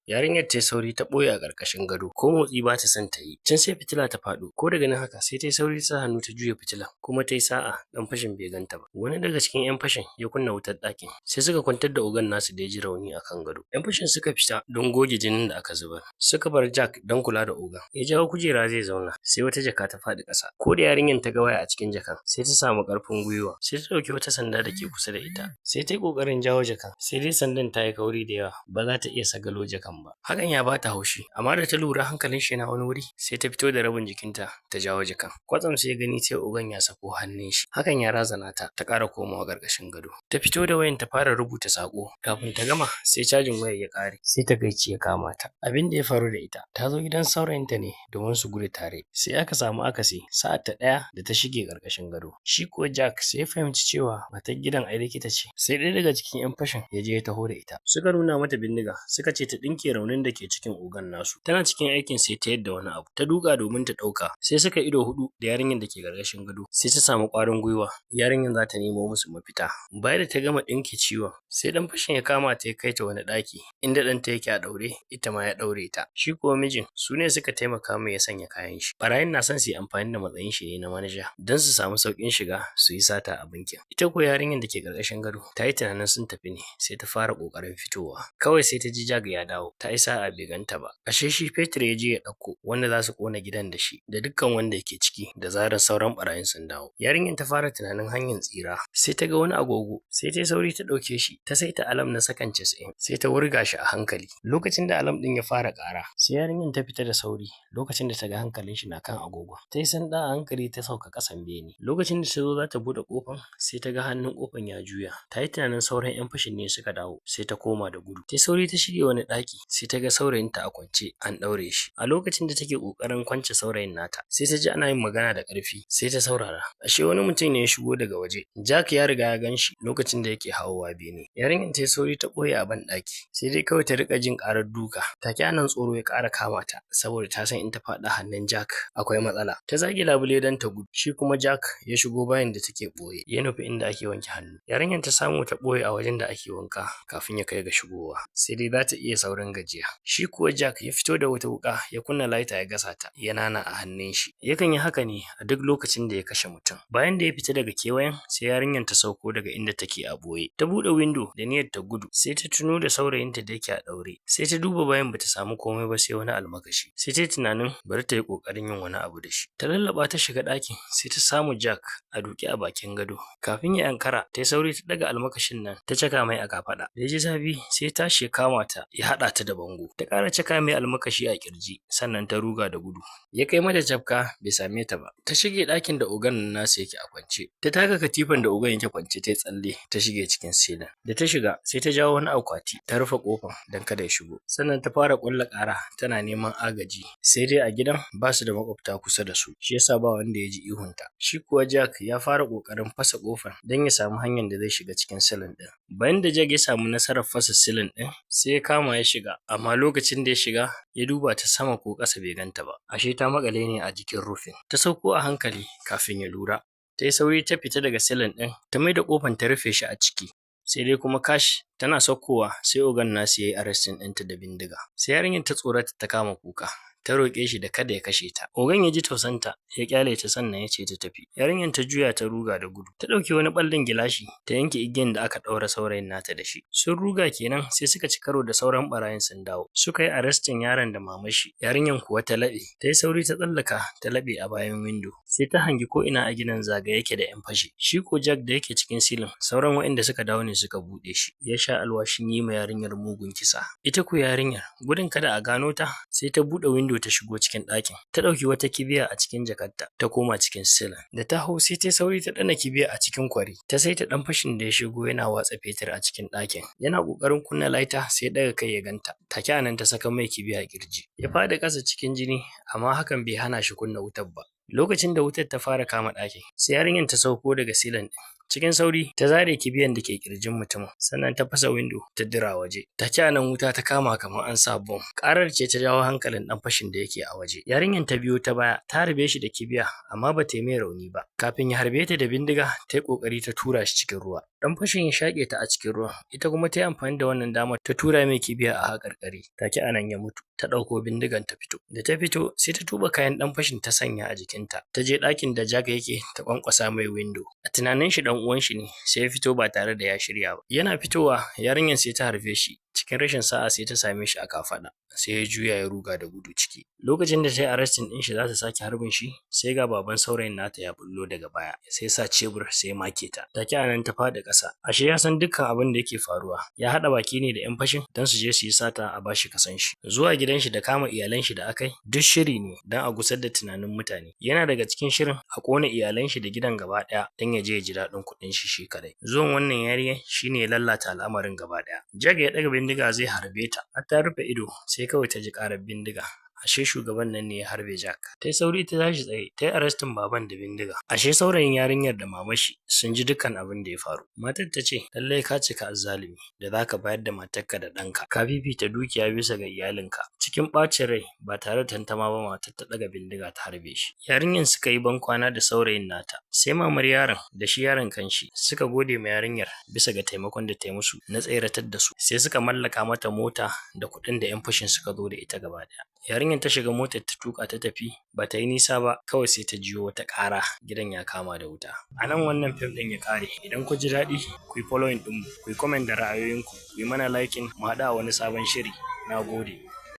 Yarinyar ta yi sauri ta ɓoye a ƙarƙashin gado, ko motsi ba ta son ta yi. Can sai fitila ta faɗo, ko daga nan haka sai ta yi sauri ta sa hannu ta juya fitilan, kuma ta yi sa'a ɗan fashin bai ganta ba. Wani daga cikin 'yan fashin ya kunna wutar ɗakin, sai suka kwantar da ogan nasu da ya ji rauni a kan gado. 'Yan fashin suka fita don goge jinin da aka zubar. Suka bar Jack don kula da ogan. Ya jawo kujera zai zauna, sai wata jaka ta faɗi ƙasa. Ko da yarinyar ta ga waya a cikin jakan, sai ta samu ƙarfin gwiwa, sai ta ɗauki wata sanda da ke kusa da ita, sai ta yi ƙoƙarin jawo jakan, sai dai sandan ta yi kauri da yawa, ba za ta iya sagalo jakan ba. Hakan ya bata haushi, amma da ta lura hankalin shi yana wani wuri, sai ta fito da rabin jikinta ta jawo jakan. Kwatsam sai gani sai ogan ya sako hannun shi. Hakan ya razana ta, ta ƙara komawa ƙarƙashin gado. Ta fito da wayan ta fara rubuta saƙo. Kafin ta gama sai cajin wayar ya ƙare, sai takaici ya kama ta. Abin da ya faru da ita, ta zo gidan saurayinta ne domin su gudu tare, sai aka samu akasi sa'ar ta ɗaya da ta shige ƙarƙashin gado. Shi kuwa Jack sai ya fahimci cewa matar gidan ai likita ce, sai ɗaya daga cikin 'yan fashin ya je ya taho da ita. Suka nuna mata bindiga, suka ce ta ɗinke raunin da ke cikin ogan nasu. Tana cikin aikin sai ta yadda wani abu, ta duka domin ta ɗauka, sai suka ido hudu da yarinyar da ke ƙarƙashin gado, sai ta samu ƙwarin gwiwa yarinyar za ta nemo musu mafita. Bayan da ta gama ɗinke ciwon, sai ɗan fashin ya kama ta ya kai ta wani ɗaki inda ɗanta yake a ɗaure, ita ma ya ɗaure ta. Shi kuwa mijin su ne suka taimaka mai ya sanya kayan shi. Ɓarayin na son su yi amfani da matsayin shi ne na manaja don su samu sauƙin shiga su yi sata a bankin. Ita kuwa yarinyar da ke ƙarƙashin gado ta yi tunanin sun tafi ne, sai ta fara ƙoƙarin fitowa. Kawai sai ta ji Jag ya dawo, ta yi sa'a bai ganta ba. Ashe shi Fetur ya je ya ɗauko wanda za su ƙona gidan da shi da dukkan wanda yake ciki da zarar sauran ɓarayin sun dawo. Yarinyar ta fara tunanin hanyar tsira, sai ta ga wani agogo, sai ta yi sauri ta ɗauke shi, ta saita alam na sakan 90, sai ta wurga shi a hankali. Lokacin da alam ɗin ya fara ƙara, sai yarinyar ta fita da sauri lokacin da ta ga hankalin shi na kan agogo. Ta yi sanda a hankali ta sauka ƙasan bene. Lokacin da ta zo za ta buɗe ƙofan, sai ta ga hannun ƙofan ya juya. Ta yi tunanin sauran 'yan fashin ne suka dawo, sai ta koma da gudu. Ta yi sauri ta shige wani ɗaki, sai ta ga saurayinta a kwance an ɗaure shi. A lokacin da take ƙoƙarin kwance saurayin nata, sai ta ji ana yin magana da ƙarfi, sai ta saurara. Ashe wani mutum ne ya shigo daga waje. Jack ya riga ya gan shi lokacin da yake hawowa bene. Yarinyar ta yi sauri ta ɓoye a banɗaki, sai dai kawai ta riƙa jin ƙarar duka. Take anan tsoro ya ƙara kama ta, saboda ta san in ta faɗa hannun Jack akwai matsala. Ta zage labule don ta gudu. Shi kuma Jack ya shigo bayan da take ɓoye, ya nufi inda ake wanke hannu. Yarinyar ta samu ta ɓoye a wajen da ake wanka kafin ya kai ga shigowa, sai dai za ta iya saurin gajiya. Shi kuwa Jack ya fito da wata wuƙa ya kunna laita ya gasa ta, ya nana a hannun shi. Yakan yi haka ne a duk lokacin da ya kashe mutum. Bayan da ya fita daga kewayen, sai yarinyar ta sauko daga inda take a ɓoye. Ta buɗe windo da niyyar ta gudu, sai ta tuno da saurayinta da yake a ɗaure. Sai ta duba bayan bata samu komai ba sai wani almakashi. Sai ta yi tunanin bari ta yi ƙoƙarin yin wani abu da shi. Ta lallaɓa ta shiga ɗakin, sai ta samu Jack a duƙe a bakin gado. Kafin ya ankara, ta yi sauri ta ɗaga almakashin nan ta caka mai a kafaɗa. Da ya ji zafi, sai ya tashi ya kama ta ya haɗa ta da bango. Ta ƙara caka mai almakashi a ƙirji, sannan ta ruga da gudu. Ya kai mata cafka bai same ta ba. Ta shige ɗakin da ogan nasa yake a kwance. Ta taka katifan da ogan yake kwance ta yi tsalle ta shige cikin silin. Da ta shiga sai ta jawo wani akwati ta rufe ƙofar don kada ya shigo. Sannan ta fara ƙulla ƙara tana neman agaji. Sai dai a gidan ba su da maƙwabta kusa da su, shi yasa ba wanda ya ji ihunta. Shi kuwa Jack ya fara ƙoƙarin fasa ƙofar don ya samu hanyar da zai shiga cikin silin ɗin. Bayan da Jack ya samu nasarar fasa silin ɗin, sai ya kama ya shiga, amma lokacin da ya shiga ya duba ta sama ko ƙasa bai ganta ba. Ashe ta maƙale ne a jikin rufin. Ta sauko a hankali kafin ya lura. Ta yi sauri ta fita daga silin ɗin, ta maida ƙofar ta rufe shi a ciki. Sai dai kuma kash, tana saukowa sai ogan nasu ya yi arrestin ɗinta da bindiga. Sai yarinyar ta tsorata ta kama kuka. Ta roƙe shi da kada ya kashe ta. Ogan ya ji tausanta, ya ƙyale ta sannan ya ce ta tafi. Yarinyar ta juya ta ruga da gudu. Ta ɗauki wani ɓallin gilashi ta yanke igiyan da aka ɗaura saurayin nata da shi. Sun ruga kenan sai suka ci karo da sauran ɓarayin sun dawo. Suka yi arrestin yaron da mamar shi. Yarinyar kuwa ta laɓe. Ta yi sauri ta tsallaka ta laɓe a bayan windo. Sai ta hangi ko ina a gidan zagaye yake da 'yan fashi. Shi ko Jack da yake cikin silin, sauran waɗanda suka dawo ne suka buɗe shi. Ya sha alwashin yi ma yarinyar mugun kisa. Ita ko yarinyar gudun kada a gano ta, sai ta buɗe windo ta shigo cikin ɗakin. Ta ɗauki wata kibiya a cikin jakarta ta koma cikin silin. Da ta hau sai ta sauri ta ɗana kibiya a cikin kwari. Ta saita ɗan fashin da ya shigo yana watsa fetur a cikin ɗakin. Yana ƙoƙarin kunna laita sai ɗaga kai ya ganta. Take anan ta saka mai kibiya a ƙirji. Ya faɗi ƙasa cikin jini, amma hakan bai hana shi kunna wutar ba. Lokacin da wutar ta fara kama ɗakin, sai yarinyar ta sauko daga silin ɗin. Cikin sauri ta zare kibiyan da ke ƙirjin mutumin, sannan ta fasa windo ta dira waje. Take anan wuta ta kama kamar an sa bom. Ƙarar ce ta jawo hankalin ɗan fashin da yake a waje. Yarinyar ta biyo ta baya, ta harbe shi da kibiya amma ba ta yi mai rauni ba. Kafin ya harbe ta da bindiga, ta yi ƙoƙari ta tura shi cikin ruwa. Dan fashin ya shaƙe ta a cikin ruwa, ita kuma ta yi amfani da wannan damar ta tura mai kibiya a haƙarƙari, take a nan ya mutu. Ta ɗauko bindigan ta fito, da ta fito sai ta tuɓe kayan ɗan fashin ta sanya a jikinta, ta je ɗakin da Jack yake ta ƙwanƙwasa mai windo. A tunanin shi ɗan uwan shi ne, sai ya fito ba tare da ya shirya ba. Yana fitowa yarinyar sai ta harbe shi, cikin rashin sa'a sai ta same shi a kafaɗa, sai ya juya ya ruga da gudu ciki. Lokacin da ta yi arrestin ɗin shi za ta sake harbin shi, sai ga baban saurayin nata ya bullo daga baya, sai sa cebur sai ya make ta. Take a nan ta faɗi ƙasa. Ashe ya san dukkan abin da yake faruwa. Ya haɗa baki ne da 'yan fashin don su je su yi sata a bashi kasan shi. Zuwa gidan shi da kama iyalan shi da aka yi duk shiri ne don a gusar da tunanin mutane. Yana daga cikin shirin a ƙona iyalan shi da gidan gaba ɗaya don ya je ya ji daɗin kuɗin shi kaɗai. Zuwan wannan yarinyar shi ne ya lalata al'amarin gaba ɗaya. Jag ya ɗaga bindiga zai harbe ta, har ta rufe ido sai kawai ta ji ƙarar bindiga. Ashe shugaban nan ne ya harbe Jack. Ta yi sauri ta tashi tsaye, ta yi arrestin baban da bindiga. Ashe saurayin yarinyar da mamashi sun ji dukkan abin da ya faru. Matar ta ce, lallai ka cika azzalumi da za ka bayar da matarka da ɗanka. Ka fifita dukiya bisa ga iyalinka. Cikin ɓacin rai ba tare da tantama ba matar ta ɗaga bindiga ta harbe shi. Yarinyar suka yi bankwana da saurayin nata. Sai mamar yaron da shi yaron kanshi suka gode ma yarinyar bisa ga taimakon da ta yi musu na tseratar da su. Sai suka mallaka mata mota da kuɗin da 'yan fashin suka zo da ita gaba ɗaya. Yarinyar ta shiga motar ta tuka ta tafi, ba ta yi nisa ba kawai sai ta jiyo wata ƙara gidan ya kama da wuta. A nan wannan fim ɗin ya ƙare. Idan ku ji daɗi ku yi following ɗinmu, ku yi comment da ra'ayoyinku, ku yi mana liking, mu haɗu a wani sabon shiri. Na gode.